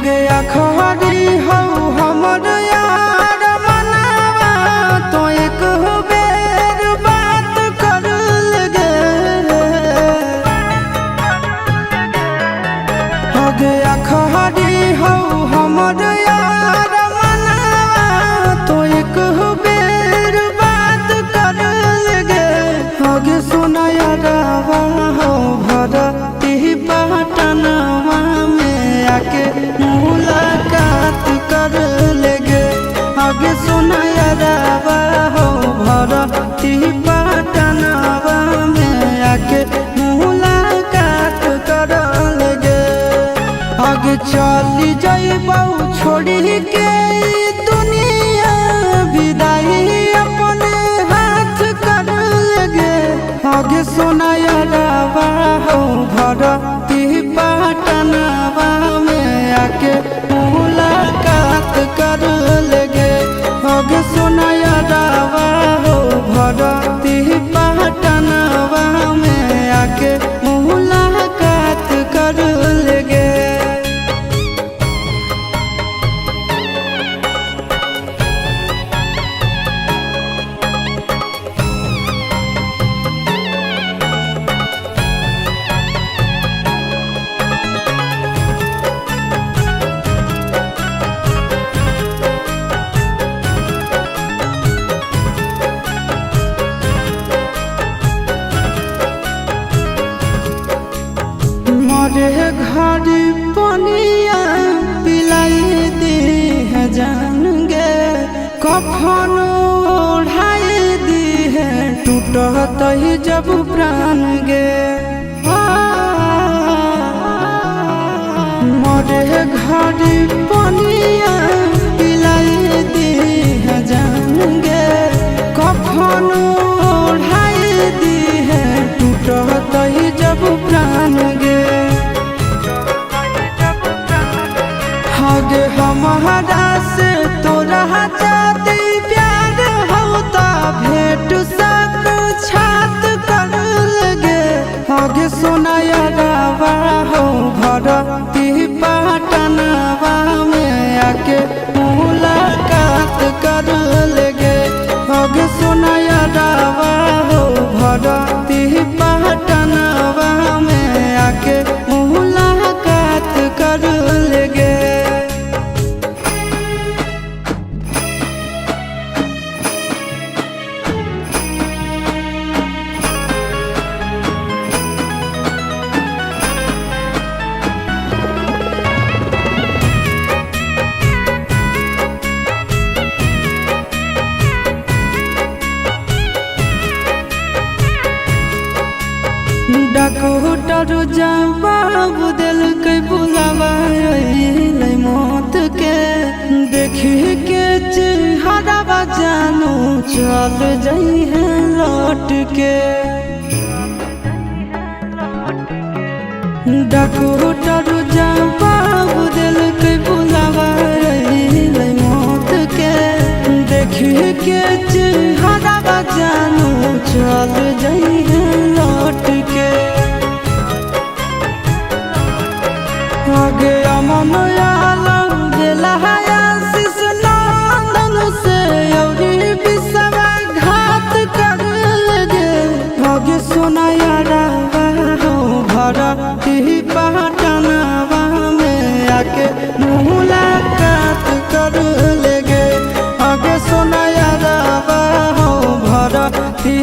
हगे अखबारी हो हमर यार मनावा तो एक बेर बात कर लगे। हगे अखबारी हो हमर यार मनावा तो एक बेर बात कर लगे। हगे सुना यारवा हो भरती पटनवा में आके मुलाकात कर लेगे। आगे सुना यारवा हो भरती पटनवा में आके मुलाकात कर लेगे। आगे चली जाइबौ छोड़ी के दुनिया विदाई अपने हाथ कर लेगे। आगे सुना यारवा हो भरती पटनवा में आके मुलाकात कर लेगे। आगे सुना यारवा हो भरती पटनवा में आके मुलाकात कर लेगे। मरे घर पनिया पिलाई दी है जान गे। कफन ओढ़ाई दी है टूटत ही जब प्राण गे। मरे घर पनिया पिलाई दी है जान गे। कफन ओढ़ाई दी है टूटत ही जब प्राण गे। हगे हमारा से तोरा जाती प्यार होता भेंट सब छात कर लगे। हगे सोना यारवा हो भरती पटनवा में आके मुलाकात कर लेगे। हगे सोना यारवा हो भरती पटनवा में आके मुलाकात कर लेगे। डॉक्टर जवाब दिल के बुलावा मौत के। देखी के चेहरा जानू चल जाई है लौट के। डॉक्टर जवाब दिल के बुलावा मौत के। देखी के चेहरा जानू चल जाई है लौट के। आगे अमन आलम दिला आशीष नंदन से औरी बिसवा घात कर लगे। आगे सोना यारवा हो भरती पटनवा में आके मुलाकात कर लेगे। आगे सोना यारवा हो भरती